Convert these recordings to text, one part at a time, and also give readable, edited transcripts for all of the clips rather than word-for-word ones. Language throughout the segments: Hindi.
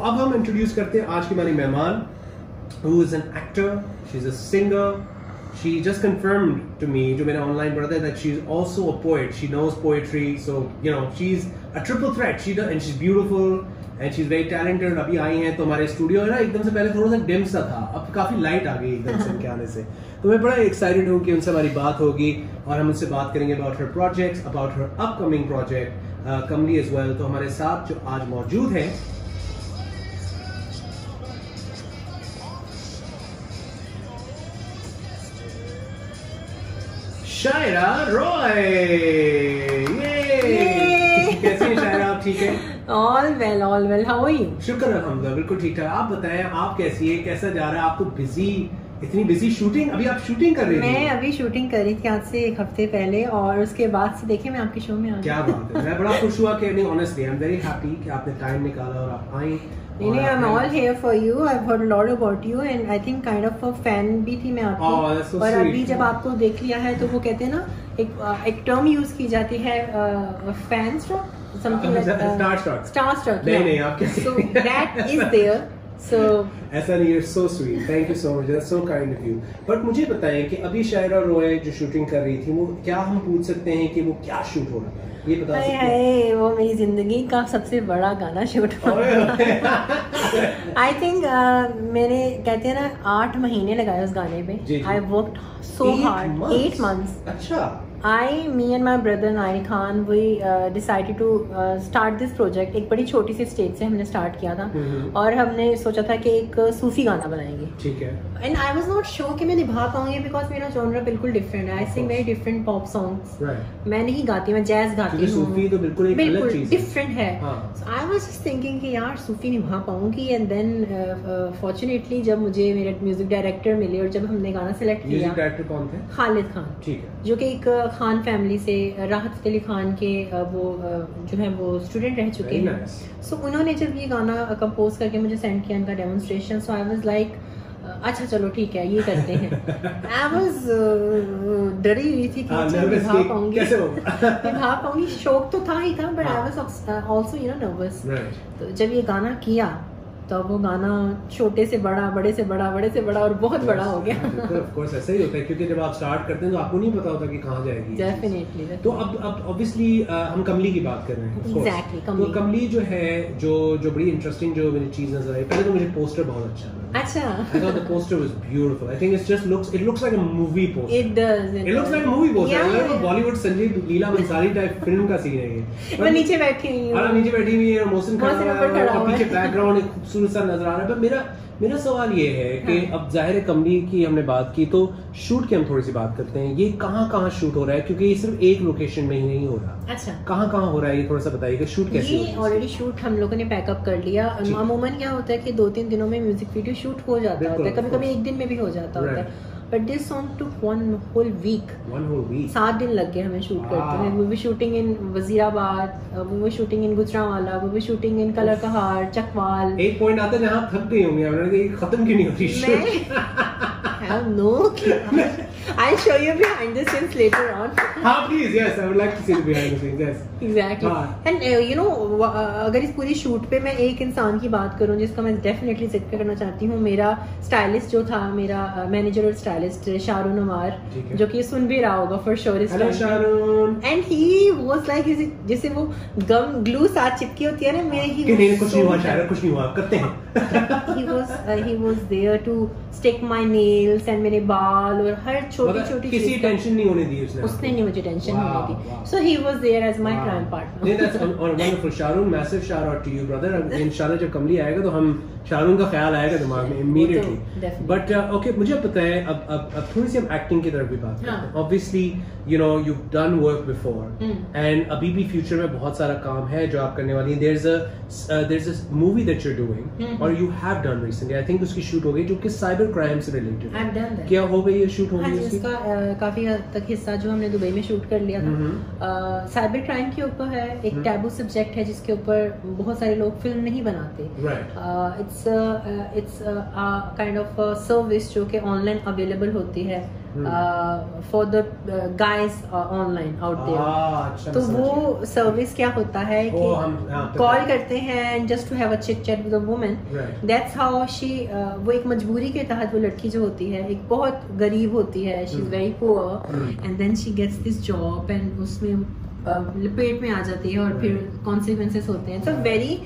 अब हम इंट्रोड्यूस करते हैं आज की हमारी मेहमान, who is an actor, she's a singer. She just confirmed to me, to मेरा online brother, that she's also a poet. She knows poetry, so you know she's a triple threat. She does, and she's beautiful and she's very talented. अभी आई हैं तो हमारे स्टूडियो है ना, एकदम से पहले थोड़ा सा डिम सा था, अब काफी लाइट आ गई एकदम से उनके आने से। तो मैं बड़ा एक्साइटेड हूँ कि उनसे हमारी बात होगी और हम उनसे बात करेंगे about her projects, about her upcoming project, Kamli as well। तो हमारे साथ जो आज मौजूद है शायरा रॉय। कैसे हैं शायरा, आप ठीक है? All well, how are you? शुक्र अल्हम्दुलिल्लाह, बिल्कुल ठीक ठाक। आप बताएं, आप कैसी है, कैसा जा रहा है? आप तो बिजी, इतनी बिजी शूटिंग, अभी आप शूटिंग कर रही हैं? मैं अभी शूटिंग कर रही थी आज से 1 हफ्ते पहले, और उसके बाद से देखिए मैं आपके शो में आ गई। क्या बात है, मैं बड़ा खुश हुआ कि नहीं, honestly I am very happy कि आपने टाइम निकाला और आप आई। नहीं, I'm all here for you. I've heard a lot about you and I think kind of a fan भी थी मैं आपकी। that's so और sweet. अभी जब आपको देख लिया है तो वो कहते हैं ना, एक टर्म यूज की जाती है, fan struck, something like starstruck. नहीं आप कैसे? So that is there. So ऐसा नहीं है, so sweet, thank you so much, that's so kind of you। But मुझे बताएं कि अभी शायरा रॉय जो शूटिंग कर रही थी, वो क्या हम पूछ सकते हैं कि वो क्या शूट हो रहा है, ये बता सकते हैं? वो मेरी जिंदगी का सबसे बड़ा गाना शूट हो रहा है। आई थिंक मैंने, कहते हैं ना, 8 महीने लगाए उस गाने पे। I worked so hard, 8 months। अच्छा। me and my brother Nair Khan, we decided to start this project। एक बड़ी छोटी सी स्टेज से हमने स्टार्ट किया था और हमने सोचा था कि एक सूफी गाना बनाएंगे। ठीक है। And I was not sure कि मैं निभा पाऊंगी because मेरा जॉनर बिल्कुल डिफरेंट है। I sing very different pop songs। मैं नहीं गाती, मैं जैज गाती हूँ। सूफी तो बिल्कुल एक अलग चीज है, डिफरेंट है। So I was just thinking कि यार सूफी निभा पाऊंगी, and then fortunately जब मुझे मेरे म्यूजिक डायरेक्टर मिले और जब हमने गाना सेलेक्ट किया। म्यूजिक डायरेक्टर कौन थे? खालिद खान। ठीक है। जो कि एक खान फैमिली से, राहत फतेह अली खान के वो जो है वो स्टूडेंट रह चुके हैं। सो उन्होंने जब ये गाना कंपोज करके मुझे सेंड किया, इनका demonstration, so I was like अच्छा चलो ठीक है ये करते हैं। आई वाज डरी हुई थी कि निभा पाऊंगी, शौक तो था ही था, but I was also nervous. तो जब ये गाना किया तो वो गाना छोटे से बड़ा, बड़े से बड़ा, बड़े से बड़ा और बहुत बड़ा हो गया। ऑफ कोर्स ऐसा ही होता है, क्योंकि जब आप स्टार्ट करते हैं तो आपको नहीं पता होता कि कहाँ जाएगी। डेफिनेटली। तो अब ऑब्वियसली हम कमली की बात कर रहे हैं। एग्जैक्टली। तो कमली जो है, जो बड़ी इंटरेस्टिंग जो मुझे चीज नजर आई, पहले तो मुझे पोस्टर बहुत अच्छा लगा। अच्छा। I thought the poster was beautiful. I think it looks like a movie poster. It does. It looks like a movie poster. like a Bollywood Sanjeev Leela Bansali type film का सीन है ये। मैं नीचे बैठी हुई हूँ। नीचे बैठी हुई है, मोहसिन खड़ा है और पीछे बैकग्राउंड एक खूबसूरत सा नजर आ रहा है। पर मेरा सवाल ये है कि अब जाहिर है कमली की हमने बात की, तो शूट की हम थोड़ी सी बात करते हैं। ये कहाँ शूट हो रहा है, क्योंकि ये सिर्फ एक लोकेशन में ही नहीं हो रहा। अच्छा। कहाँ हो रहा है, ये थोड़ा सा बताइए कि शूट कैसे हो रहा है? ऑलरेडी शूट हम लोगों ने पैकअप कर लिया। अमूमन क्या होता है कि 2-3 दिनों में म्यूजिक वीडियो शूट हो जाता होता है, कभी-कभी 1 दिन में भी हो जाता होता है। But this song took one whole week. 7 दिन लग गए हमें शूट करते हैं। We were shooting in Wazirabad, we were shooting in Gujranwala, we were shooting in Kalar Kahar, Chakwal। एक पॉइंट आता है जहाँ थक गई होंगी, आपने खत्म क्यों नहीं हो रही? have no clue. I'll show you behind the scenes later on. Please, yes, I would like to see the behind the scenes. Yes. Exactly. And अगर इस पूरी शूट पे मैं एक इंसान की बात करूं जिसका मैं डेफिनेटली जिक्र करना चाहती हूँ, मेरा स्टाइलिस्ट जो था, मेरा मैनेजर और स्टाइलिस्ट शारून अमार, जो कि सुन भी रहा होगा for sure. Hello Sharun. And he was like, जैसे वो गम ग्लू साथ चिपकी होती है ना, कुछ नहीं हुआ शायद, कुछ नहीं हुआ, करते हैं। he was there to stick my nails and मेरे बाल और हर छोटी किसी टेंशन नहीं होने दी उसने नहीं मुझे टेंशन होने दी। So he was there as my crime partner. नहीं, that's wonderful. Sharone, massive shout out to you brother. इंशाल्लाह जब कमली आएगा तो हम शारून का ख्याल आएगा दिमाग में immediately. But okay, मुझे पता है अब थोड़ी सी हम एक्टिंग की तरफ भी बात करते हैं। Obviously you've done work before and अभी भी फ्यूचर में बहुत सारा काम है जो आप करने वाली हैं। There's a movie that you're doing or you have done recently. I think उसकी शूट हो गई जो कि साइबर क्राइम से रिलेटेड है। I've done that. क्या हो गई ये शूट? हो गई इसका काफी हद तक हिस्सा जो हमने दुबई में शूट कर लिया था साइबर क्राइम के ऊपर है। एक टैबू सब्जेक्ट है जिसके ऊपर बहुत सारे लोग फिल्म नहीं बनाते। इट्स काइंड ऑफ सर्विस जो कि ऑनलाइन अवेलेबल होती है for the guys online out there. तो वो सर्विस क्या होता है कि कॉल करते हैं just to have a chit chat with a woman, that's how she, वो एक मजबूरी के तहत वो लड़की जो होती है एक बहुत गरीब होती है, she is very poor and then she gets this job एंड उसमें लपेट में आ जाती है और फिर कॉन्सिक्वेंसेस होते हैं। It's a very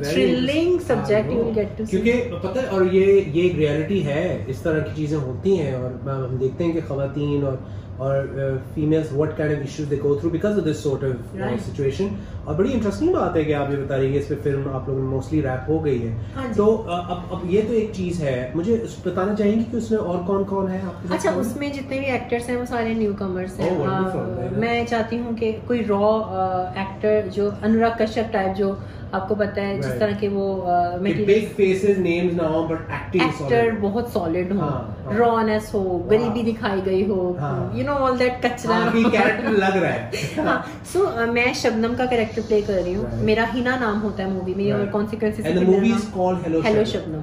thrilling subject you will get to see, क्योंकि पता है और ये एक रियलिटी है, इस तरह की चीजें होती हैं और हम देखते हैं कि खवातीन और females what kind of issues they go through because of this sort of situation. और बड़ी इंटरेस्टिंग बात है कि आप ये बता रही है इस पे फिल्म आप लोगों ने मोस्टली रैप हो गई है। तो अब ये तो एक चीज है, मुझे बताना चाहेंगे कि उसमें और कौन कौन है आपके? अच्छा, उसमें जितने भी एक्टर्स हैं वो सारे न्यू कमर्स हैं। मैं चाहती हूँ कि कोई रॉ एक्टर जो अनुराग कश्यप टाइप, जो आपको पता है जिस तरह के वो बिग फेसेस नेम्स ना हो बट एक्टर बहुत सॉलिड हो, रॉनेस हो, गरीबी दिखाई गई हो, यू नो ऑल दैट कचरा कैरेक्टर लग रहा है। सो मैं शबनम का कैरेक्टर प्ले कर रही हूँ, मेरा हिना नाम होता है मूवी में और consequences and the movie is called hello Shabnam.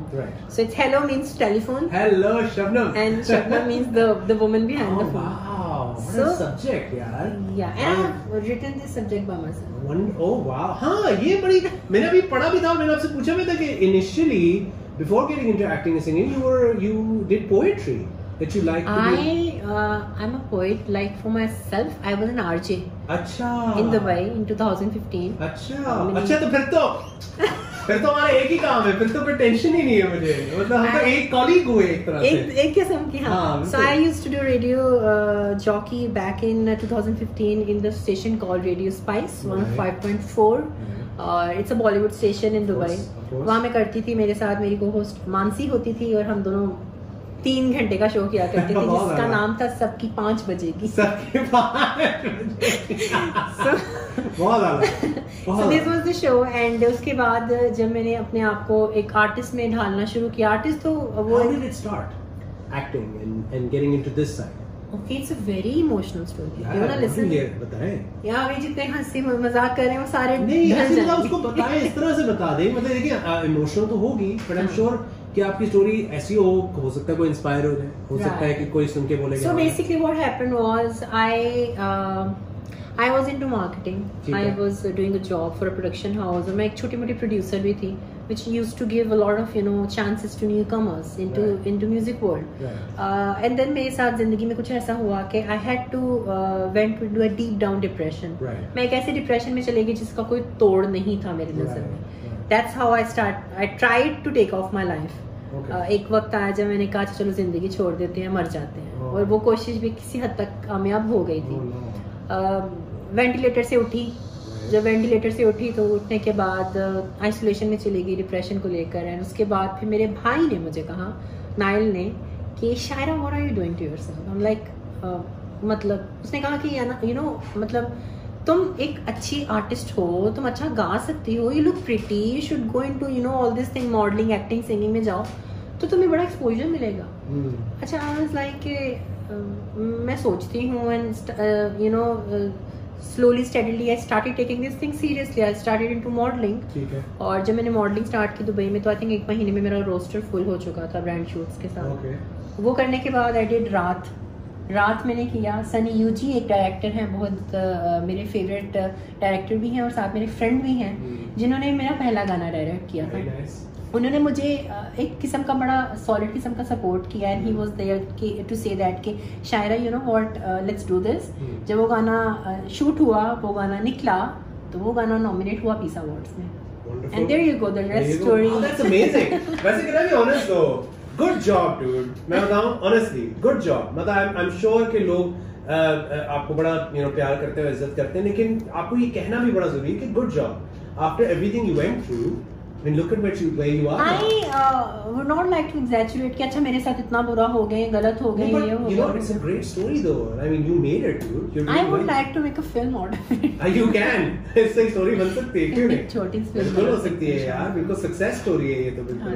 So it's hello means telephone, hello Shabnam, and Shabnam means the woman behind the phone. So subject यार, yeah, and I have written this subject by myself. Oh wow, हाँ ये बड़ी, मैंने अभी पढ़ा भी था, मैंने आपसे पूछा भी था कि initially before getting into acting and singing you did poetry that you like to do. I'm a poet, like for myself. I was an RJ. अच्छा. In Dubai in 2015. अच्छा तो फिर तो हमारा एक ही काम है, फिर तो कोई टेंशन ही नहीं है मुझे, मतलब हम तो एक कॉलीग हुए एक तरह से, एक किस्म की। हाँ, so I used to do radio jockey back in 2015 in the station called Radio Spice 105.4. It's a Bollywood station in Dubai. वहाँ मैं करती थी, मेरे साथ मेरी को होस्ट मानसी होती थी और हम दोनों 3 घंटे का शो किया करते थे जिसका नाम था सबकी 5 बजे की। सबकी 5 So this was the show and उसके बाद जब मैंने अपने आप को एक आर्टिस्ट में ढालना शुरू किया, आर्टिस्ट तो वो How did it start acting and getting into this side? Okay, it's a very emotional story. You wanna listen? बताएं। यार अभी जितने हंसी मजाक कर रहे हैं वो सारे नहीं, ऐसे मतलब उसको बताएं, इस तरह से बता दें, मतलब देखिए इमोशनल तो होगी बट आई एम श्योर कि आपकी स्टोरी ऐसी हो सकता है कोई इंस्पायर हो जाए, हो सकता है कि कोई सुन के बोलेगा। So basically what happened was I was into marketing. I was doing a job for a production house और मैं एक छोटी मोटी प्रोड्यूसर भी थी which used to give a lot of chances to newcomers into music world. And then मेरे साथ जिंदगी में कुछ ऐसा हुआ कि I had to went into a deep down depression. मैं एक ऐसे डिप्रेशन में चली गई जिसका कोई तोड़ नहीं था मेरी नजर में. That's how I tried to take off my life. एक वक्त आया जब मैंने कहा चलो जिंदगी छोड़ देते हैं, मर जाते हैं, और वो कोशिश भी किसी हद तक कामयाब हो गई थी. वेंटिलेटर से उठी, जब वेंटिलेटर से उठी तो उठने के बाद आइसोलेशन में चली गई डिप्रेशन को लेकर. एंड उसके बाद फिर मेरे भाई ने मुझे कहा, नाइल ने, कि Shaira what are you doing to yourself. I am like मतलब उसने कहा कि मतलब तुम एक अच्छी आर्टिस्ट हो, तुम अच्छा गा सकती हो, you look pretty, you should go into all this thing, modelling, acting, singing में जाओ तो तुम्हें बड़ा एक्सपोजर मिलेगा. अच्छा, आई वाज लाइक मैं सोचती हूँ and slowly steadily I started taking this thing seriously. I started into modeling. और जब मैंने मॉडलिंग स्टार्ट की दुबई में तो आई थिंक 1 महीने में मेरा रोस्टर फुल हो चुका था ब्रांड शूट्स के साथ. वो करने के बाद आई डिड रात मैंने किया. सनी यूजी एक डायरेक्टर हैं, बहुत मेरे फेवरेट डायरेक्टर भी हैं और साथ मेरे फ्रेंड भी हैं, जिन्होंने मेरा पहला गाना डायरेक्ट किया था. उन्होंने मुझे एक किस्म का बड़ा सॉलिड किस्म का सपोर्ट किया. And he was there to say that कि Shaira you know what, let's do this. जब वो गाना शूट हुआ, वो गाना निकला, तो वो गाना नॉमिनेट हुआ पीस अवार्ड्स में. And there you go, the rest story. That's amazing. वैसे can I be honest though, good job dude. मैं बताऊं ऑनेस्टली, गुड जॉब. मतलब आई एम श्योर कि लोग आपको बड़ा प्यार करते हैं, इज्जत करते हैं, लेकिन आपको ये कहना भी बड़ा जरूरी है कि good job after everything you went through. I mean, look at where you are. I would not like to exaggerate कि अच्छा मेरे साथ इतना बुरा हो गए, गलत हो गए, ये हो गया. It's a great story though. I mean, you made it, dude. I would like to make a film out of it. You can. इससे स्टोरी बन सकती है, क्यों नहीं? छोटी फिल्म बिल्कुल हो सकती है यार, बिल्कुल सक्सेस स्टोरी है ये तो बिल्कुल.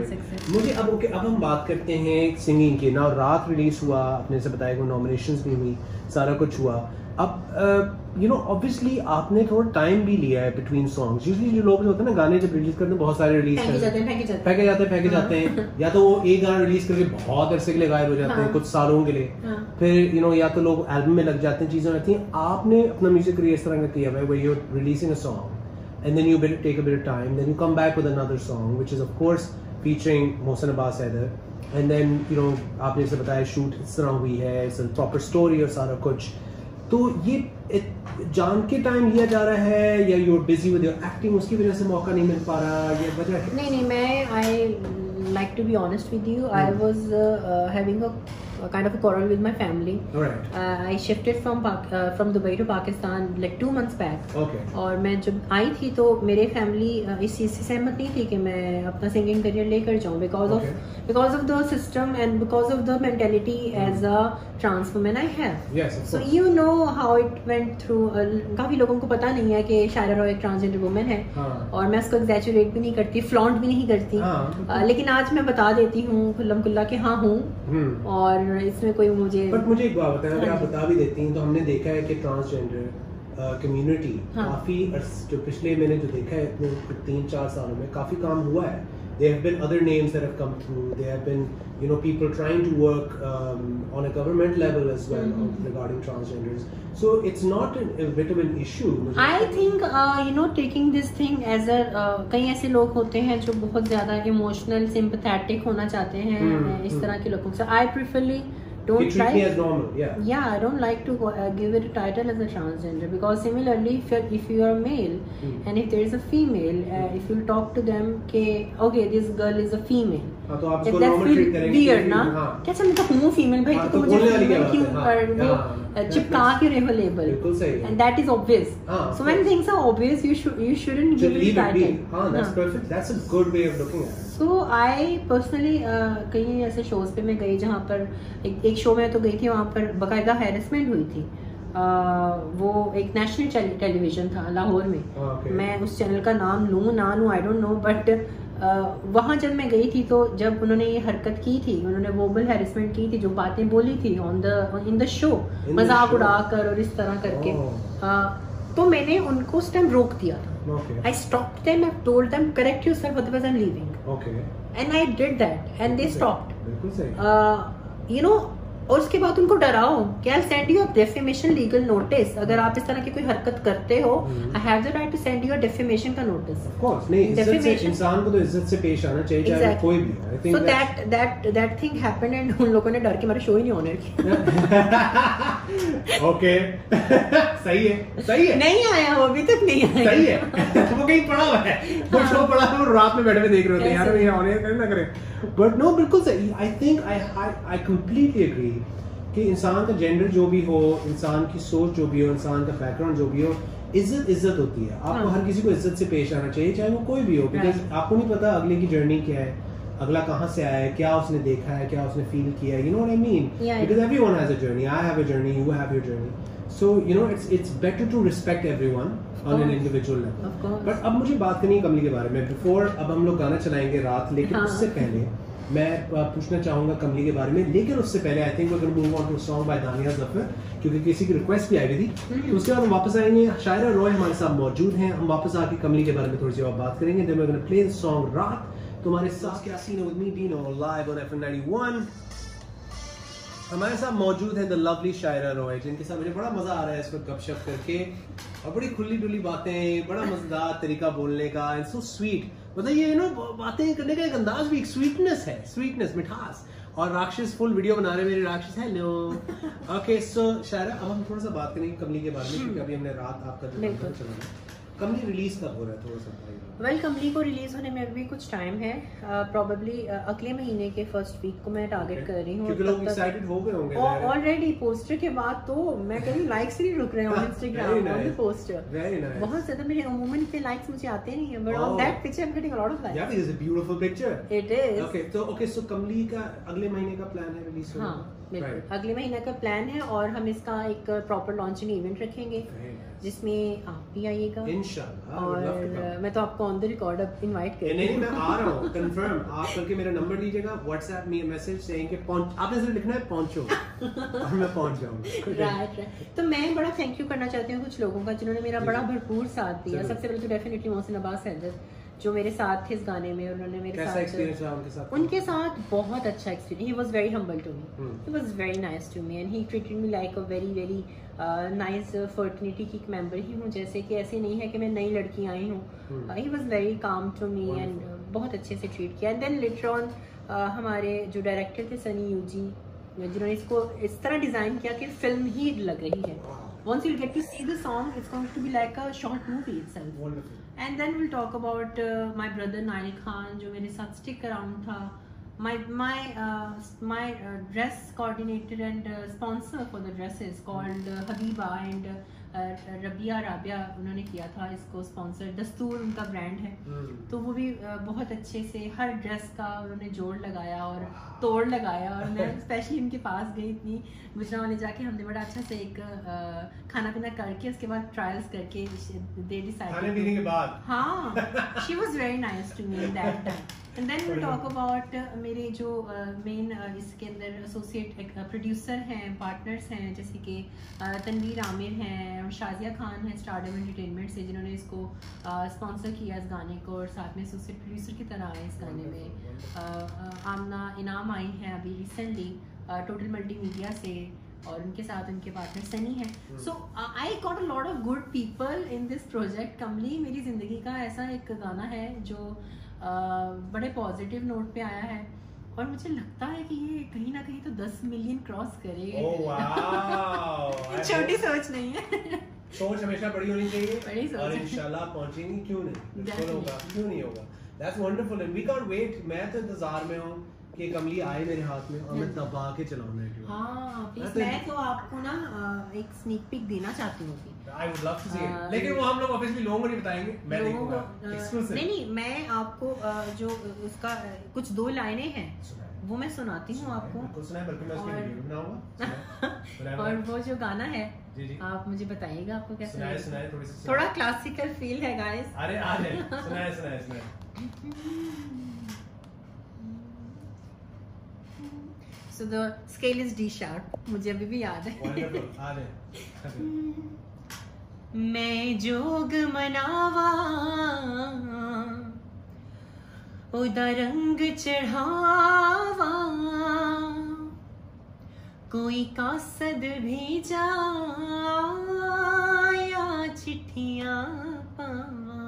मुझे अब हम बात करते हैं सिंगिंग की. ना रात रिलीज हुआ, आपने से बताया कि नॉमिनेशंस भी हुई, सारा कुछ हुआ. अब यू नो ऑब्वियसली आपने थोड़ा टाइम भी लिया है बिटवीन सॉन्ग्स। यूजुअली जो लोग होते हैं ना गाने जब रिलीज करते हैं बहुत सारे रिलीज फेंके जाते हैं या तो वो एक गाना रिलीज करके बहुत अरसे के लिए गायब हो जाते हैं, कुछ सालों के लिए। फिर यू नो या तो लोग एल्बम में लग जाते हैं, चीजें रहती हैं। आपने अपना म्यूजिक करियर इस तरह का किया हुआ है where you're releasing a song and then you take a bit of time, then you come back with another song which is of course featuring Mohsen Abbas Haider, and then you know आपने जैसे बताया शूट इस तरह हुई है, इट्स अ प्रॉपर स्टोरी और सारा कुछ। तो ये जान के टाइम लिया जा रहा है या you're busy with your acting, उसकी वजह से मौका नहीं मिल पा रहा, ये वजह है? नहीं मैं I like to be honest with you, I was having a kind of a quarrel with my family. Alright. I shifted from Dubai to Pakistan like 2 months back. Okay. और मैं जब आई थी तो मेरे फैमिली इस चीज़ से सहमत नहीं थी कि मैं अपना सिंगिंग करियर लेकर जाऊँ because of the system and because of the mentality as a trans woman I have. Yes, of so course. you know how it went through. काफी लोगों को पता नहीं है कि शायरा रॉय एक ट्रांसजेंडर वुमन है। और मैं उसको एग्जैचुरेट भी नहीं करती, फ्लॉन्ट भी नहीं करती। लेकिन आज मैं बता देती हूँ खुल्लम खुल्ला कि हाँ हूँ, और इसमें कोई मुझे एक बात बताएं, अगर आप बता भी देती हैं तो हमने देखा है कि ट्रांसजेंडर कम्युनिटी काफी जो पिछले मैंने जो देखा है इतने 3-4 सालों में काफी काम हुआ है। There have been other names that have come through. There have been, you know, people trying to work on a government level as well regarding transgenders. So it's not a bit of an issue. I think you know, taking this thing as a कई ऐसे लोग होते हैं जो बहुत ज़्यादा emotional, sympathetic होना चाहते हैं इस तरह के लोगों से। I preferably don't treat me as normal, yeah. I don't like to give it a title as a transgender, because similarly if you are male and if there is a female, if you talk to them कि okay this girl is a female, तो आप उसको normal treat करेंगे weird ना, कैसे मैं तो हूँ female भाई, तो मुझे female क्यों और वो चिपका के रहे हो label, and that is obvious. So when things are obvious you shouldn't give it a title. That's perfect. That's a good way of looking at it. So I personally कई ऐसे shows पे मैं गई जहाँ पर एक शो में तो गई थी, वहाँ पर बकायदा हैरेसमेंट हुई थी। वो एक नेशनल टेलीविजन था लाहौर में। मैं उस चैनल का नाम लूँ ना लूँ आई डोंट नो, बट वहाँ जब मैं गई थी तो जब उन्होंने ये हरकत की थी, उन्होंने वर्बल हैरेसमेंट की थी, जो बातें बोली थी इन द शो, मजाक उड़ाकर और इस तरह करके, तो मैंने उनको उस टाइम रोक दिया था। I stopped them, I told them correct yourself otherwise I'm leaving. Okay. And I did that and they stopped. You know, और उसके बाद उनको डराओ कि I'll send you a defamation legal notice. अगर आप इस तरह की कोई हरकत करते हो, I have the right to send you a defamation का notice. Of course, नहीं, इज्जत से इंसान को तो इज्जत से पेश आना चाहिए, चाहे कोई भी हो। I think so that thing happened and उन लोगों ने डर के हमारे शो ही नहीं ऑनर किया। Okay, सही है। नहीं आया, वो अभी तक नहीं आया। सही है, वो कहीं पड़ा हुआ है, वो शो पड़ा है, वो रात में बैठे हुए देख रहे होते हैं, यार ये ऑनर करें ना करें। But no, बिल्कुल सही। I think I completely agree कि इंसान का जेंडर जो भी हो, इंसान की सोच जो भी हो, इंसान का बैकग्राउंड जो भी हो, इज्जत होती है। आपको हर किसी को इज्जत से पेश आना चाहिए, चाहे वो कोई भी हो, बिकॉज आपको नहीं पता अगले की जर्नी क्या है, अगला कहाँ से आया है, क्या उसने देखा है, क्या उसने फील किया है, you know what I mean? Because everyone has a journey. I have a journey, you have your journey. So you know it's better to respect everyone on an individual level. But अब मुझे बात करनी है कमली के बारे में। Before अब हम लोग गाना चलाएंगे रात, लेकिन उससे पहले मैं पूछना चाहूंगा कमली के बारे में। लेकिन उससे पहले I think we can move on to song by Dania Zafar, क्योंकि किसी की रिक्वेस्ट भी आई थी। तो उसके बाद हम वापस आएंगे, शायरा रॉय हमारे साथ मौजूद हैं, हम वापस आके कमली के बारे में थोड़ी सी और बात करेंगे। Then we are gonna play the song रात। तुम्हारे साथ क्या scene with me Dino live on FM 91। हमारे साथ मौजूद है द लवली शायरा रॉय, जिनके साथ मुझे बड़ा मजा आ रहा है इस वक्त गपशप करके, और बड़ी खुली डुली बातें, बड़ा मजेदार तरीका बोलने का, एंड सो स्वीट। मतलब ये नो बातें करने का एक अंदाज भी एक स्वीटनेस है, स्वीटनेस, मिठास। और राक्षस फुल वीडियो बना रहे हैं मेरे राक्षस। हेलो। ओके, सो शायरा अब हम थोड़ा सा बात करेंगे कमली के बारे में, क्योंकि अभी हमने रात आपका जो चला। कमली रिलीज कब हो रहा है, थोड़ा सा बताइए। वेल कमली को रिलीज होने में अभी कुछ टाइम है, प्रोबेबली अगले महीने के फर्स्ट वीक को मैं टारगेट कर रही हूँ, क्योंकि लोग एक्साइटेड हो गए होंगे ऑलरेडी। पोस्टर के बाद तो मैं कह रही हूँ लाइक्स नहीं रुक रहे हैं on Instagram on the poster, बहुत ज्यादा। मेरे अमूमन इतने लाइक्स मुझे आते नहीं है, but on that picture I am getting a lot of likes. Yeah it is a beautiful picture, it is. Okay, so Kamli का अगले महीने का प्लान है रिलीज होने का। बिल्कुल अगले महीने का प्लान है और हम इसका एक प्रॉपर लॉन्चिंग इवेंट रखेंगे जिसमें आप भी आइएगा इंशाल्लाह। और मैं तो आपको ऑन द रिकॉर्ड अब इनवाइट कर नहीं मैं आ रहा हूँ कंफर्म। आप करके मेरा नंबर लीजिएगा, व्हाट्सएप में मैसेज सेइंग कि आपने सिर्फ लिखना है पहुंचो और मैं पहुंच जाऊंगा। राइट। तो मैं बड़ा थैंक यू करना चाहती हूँ कुछ लोगों का जिन्होंने मेरा बड़ा भरपूर साथ दिया। सबसे पहले तो डेफिनेटली मोहसिन अब्बास हैदर जो मेरे साथ थे इस गाने में, उन्होंने मेरे कैसा एक्सपीरियंस रहा उनके साथ? उनके साथ बहुत अच्छा experience. He was very humble to me, he was very nice to me and he treated me like a very very nice fraternity की एक मेंबर ही हूँ, जैसे कि ऐसे नहीं है कि मैं नई लड़की आई हूँ। He was very calm to me and बहुत अच्छे से ट्रीट किया। एंड देन लेटर ऑन हमारे जो डायरेक्टर थे सनी यूजी, जिन्होंने इसको इस तरह डिजाइन किया कि फिल्म ही लग रही है। Once you'll get to see the song, it's going to be like a short movie itself. Wonderful. And then we'll talk about my brother Nail Khan, जो मेरे साथ stick around था. My dress coordinator and sponsor for the dresses called Habiba and Rabia उन्होंने किया था इसको स्पॉन्सर। दस्तूर उनका ब्रांड है, तो वो भी बहुत अच्छे से हर ड्रेस का उन्होंने जोड़ लगाया और तोड़ लगाया। और मैं स्पेशली उनके पास गई इतनी गुजरावाले जाके, हमने बड़ा अच्छा से एक खाना पीना करके उसके बाद ट्रायल्स करके दे डिसाइड खाने पीने के बाद। हाँ, she was very nice to me that time. And then we talk about मेरे जो मेन इसके अंदर एसोसिएट प्रोड्यूसर हैं, पार्टनर्स हैं, जैसे कि तनवीर आमिर हैं और शाजिया खान है स्टारडम एंटरटेनमेंट से, जिन्होंने इसको स्पॉन्सर किया इस गाने को और साथ में एसोसिएट प्रोड्यूसर की तरह आए इस गाने में। आमना इनाम आई हैं अभी रिसेंटली टोटल मल्टीमीडिया से और उनके साथ उनके पार्टनर सनी है। So I got a lot of good people in this project. Kamli मेरी जिंदगी का ऐसा एक गाना है जो बड़े पॉजिटिव नोट पे आया है और मुझे लगता है कि ये कहीं ना कहीं तो 10 मिलियन क्रॉस करेगा। ओह वाओ, छोटी सोच नहीं है, सोच हमेशा बड़ी होनी चाहिए, बड़ी सोच और इंशाल्लाह पहुंचेंगी। क्यों नहीं, बिल्कुल होगा, क्यों नहीं होगा। That's wonderful and we can't wait. मैं तो इंतजार में हूँ कि कमली आए मेरे हाथ में और मैं दबा के चलाऊं नेट। हाँ प्लीज, मैं तो आपको ना एक स्नीक पिक देना चाहती हूँ। I would love to see it, लेकिन वो हम लोग ऑब्वियसली लोगों को नहीं बताएंगे, मैं देखूंगा एक्सक्लूसिव। नहीं, मैं आपको जो उसका कुछ 2 लाइनें हैं वो मैं सुनाती हूँ आपको। बिल्कुल सुनाए, बल्कि मैं उसकी वीडियो बनाऊंगा। और वो जो गाना है जी जी आप मुझे बताइएगा आपको कैसा सुनाए। सुनाए थोड़ी सी, थोड़ा क्लासिकल फील है गाइस। अरे आ जाए, सुनाए सुनाए सुनाए। So the scale is D sharp, मुझे अभी भी याद है। Wonderful, आ रहे। मैं जोग मनावा उदा रंग चढ़ावा, कोई कासद भेजा या चिट्ठियां पावा,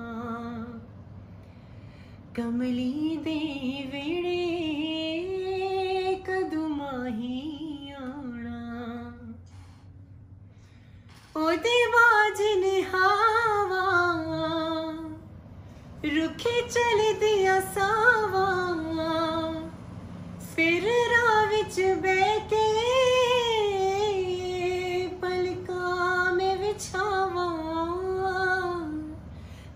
कमली दे वेड़े कदुमाही आना, ओदे बाजन हावा रुखे चल दिया सावा, फिर राह विच बैठे पलकां में विछावा,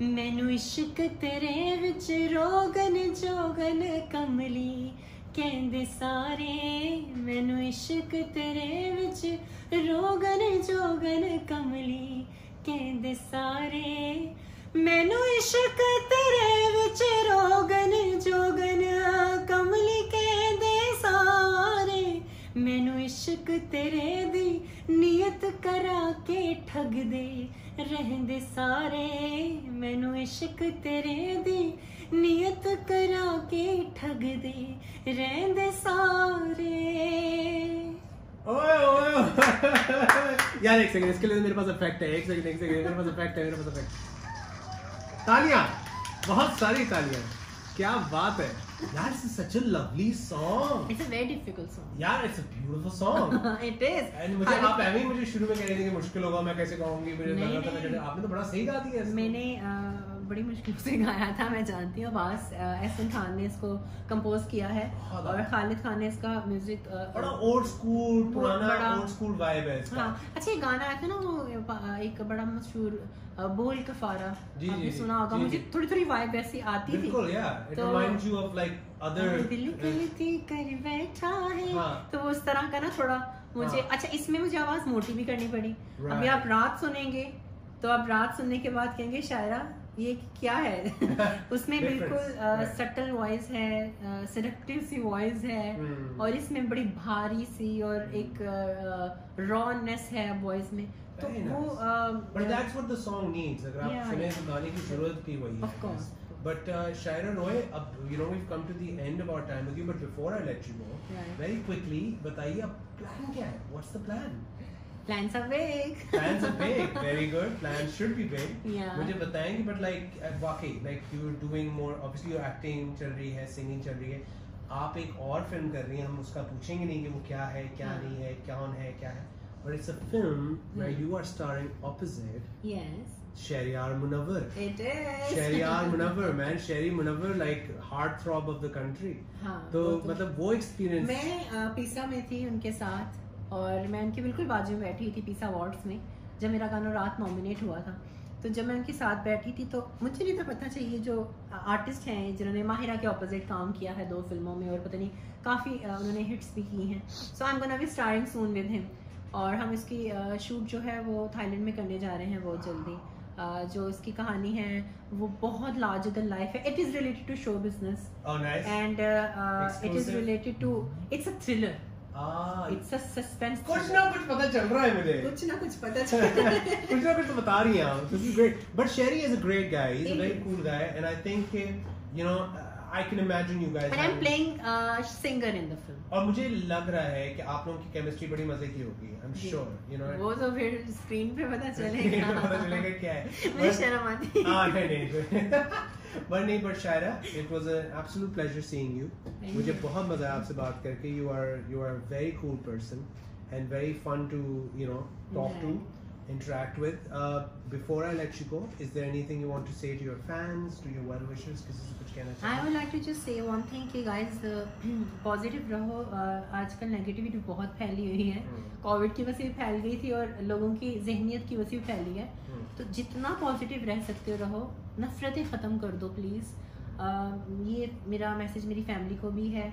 मैनू इश्क तेरे विच रोगन जोगन कमली कहंदे सारे, मैनू इश्क तेरे विच रोगन जोगन कमली कहंदे सारे, मैनू इश्क तेरे विच रोगन जोगन कमली कहंदे सारे, मैनू इश्क तेरे दी नियत करा के ठग दे रहंदे सारे, मैनू इश्क तेरे दी नियत करा के ठग दे रहंदे सारे। ओए ओए यार एक सेकंड, इसके लिए मेरे पास इफेक्ट है। एक सेकंड मेरे पास इफेक्ट है। तालियां, बहुत सारी तालियां। क्या बात है यार, it's such a lovely song. It's a very difficult song यार, it's a beautiful song. It is. And मुझे आप ऐसे ही मुझे शुरू में कह रहे थे कि मुश्किल होगा, मैं कैसे गाऊंगी, मुझे लगा था आपने तो बड़ा सही गा दिया। मैंने बड़ी मुश्किल से गाया था, मैं जानती हूँ। आवाज एहसन खान ने इसको कंपोज किया है और खालिद खान ने इसका म्यूजिक, बड़ा ओल्ड स्कूल, पुराना ओल्ड स्कूल वाइब है इसका। हाँ, अच्छा ये गाना आया था ना वो एक बड़ा मशहूर बोल कफारा, आपने सुना होगा। मुझे थोड़ी थोड़ी वाइब ऐसी आती थी। बिल्कुल, yeah, it reminds you of like other दिल गलती कर बैठा है, तो वो उस तरह का ना थोड़ा मुझे। अच्छा, इसमें मुझे आवाज मोटी भी करनी पड़ी। अभी आप रात सुनेंगे तो आप रात सुनने के बाद कहेंगे शायरा ये क्या है। उसमें बिल्कुल सटल वॉइस है, सेडक्टिव सी वॉइस है, और इसमें बड़ी भारी सी और एक रॉनेस है वॉइस में। तो वो but that's what the song needs. अगर आप सुने तो गाने की जरूरत भी वही है। Of course. But Shaira Roy, अब we've come to the end of our time with you, but before I let you go, very quickly बताइए अब plan क्या है? What's the plan? Plans are big. Plans are big. Very good. Plans should be big. Yeah. मुझे बताएंगे, but like वाकई like you're doing more. Obviously your acting चल रही है, singing चल रही है. आप एक और फिल्म कर रही हैं, हम उसका पूछेंगे नहीं कि वो क्या है, क्या नहीं है, कौन है, क्या है. But it's a film where you are starring opposite. Yes. Shahryar Munawwar. It is. Shahryar Munawwar, man. Shahry Munawwar, like heartthrob of the country. हाँ. तो मतलब वो experience. मैं पीसा में थी उनके साथ, और मैं उनके बिल्कुल बाजू में बैठी थी पीसा अवार्ड्स में, जब मेरा गाना रात नॉमिनेट हुआ था। तो जब मैं उनके साथ बैठी थी तो मुझे नहीं था पता चाहिए जो आर्टिस्ट हैं जिन्होंने माहिरा के ऑपोजिट काम किया है 2 फिल्मों में, और पता नहीं काफ़ी उन्होंने हिट्स भी की हैं। So I am gonna be starring soon with him, और हम इसकी शूट जो है वो थाईलैंड में करने जा रहे हैं बहुत जल्दी। जो इसकी कहानी है वो बहुत लार्जर देन लाइफ है। It is related to show business and it is related to, it's a thriller, it's a suspense. कुछ ना कुछ पता चल रहा है मुझे, कुछ ना कुछ पता चल रहा है। कुछ ना कुछ तो बता रही हैं आप। This is great. But Shahry is a great guy. He's a very cool guy, and I think you know I can imagine you guys. And I'm playing singer in the film. और मुझे लग रहा है कि आप लोगों की केमिस्ट्री बड़ी मजे की होगी। I'm sure. You know. वो तो फिर स्क्रीन पे पता चलेगा। पता चलेगा क्या है। मुझे शर्म आती है। हाँ नहीं। But नहीं, but Shaira, it was an absolute pleasure seeing you. मुझे बहुत मजा आया आपसे बात करके. You are a very cool person and very fun to talk to, interact with. Before I let you go, is there anything you want to say to your fans, to your well wishers? किसी से कुछ कहना चाहिए? I would like to just say one thing कि guys positive रहो. आजकल नेगेटिविटी बहुत फैली हुई है, कोविड की वजह से भी फैल गई थी और लोगों की जहनियत की वजह से भी फैली है. तो जितना पॉजिटिव रह सकते हो रहो, नफरतें ख़त्म कर दो प्लीज़. ये मेरा मैसेज मेरी फैमिली को भी है,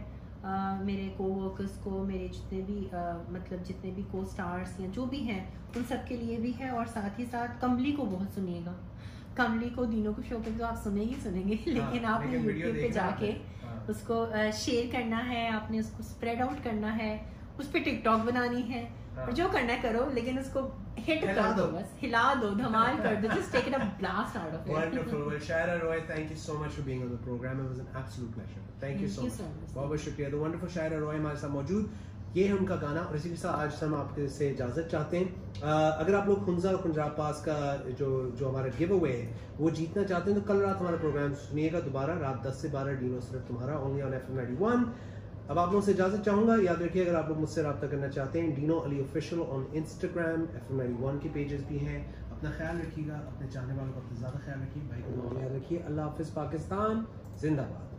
मेरे को-वर्कर्स को, मेरे जितने भी मतलब जितने भी को स्टार्स या जो भी हैं उन सब के लिए भी है. और साथ ही साथ कमली को बहुत सुनिएगा. कमली को दिनों को शो पे तो आप सुनेंगे लेकिन आपने यूट्यूब पे जाके उसको शेयर करना है, आपने उसको स्प्रेड आउट करना है, उस पर टिकटॉक बनानी है, और जो करना है करो, लेकिन उसको हिट कर दो, बस हिला दो, धमाल कर दो. Just take it a blast out of it. Wonderful. Well, Shaira Roy, thank you so much for being on the program. It was an absolute pleasure. Thank you so much. बहुत बहुत शुक्रिया. The wonderful Shaira Roy हमारे साथ मौजूद. ये है उनका गाना, और इसी के साथ आज हम आपके से इजाजत चाहते हैं. अगर आप लोग खुंजा और खुंजा पास का जो हमारा गिव अवे है वो जीतना चाहते हैं तो कल रात हमारा प्रोग्राम सुनिएगा दोबारा रात 10 से 12 डीनो सिर्फ तुम्हारा ओनली ऑन FM 91. अब आप लोगों से इजाजत चाहूंगा. याद रखिए अगर आप लोग मुझसे रब्ता करना चाहते हैं, Dino Ali official on Instagram, FM 91 के पेजेस भी हैं. अपना ख्याल रखिएगा, अपने चाहने वालों का अपना ज्यादा ख्याल रखिए, भाई को याद रखिए. अल्लाह हाफिज. पाकिस्तान जिंदाबाद.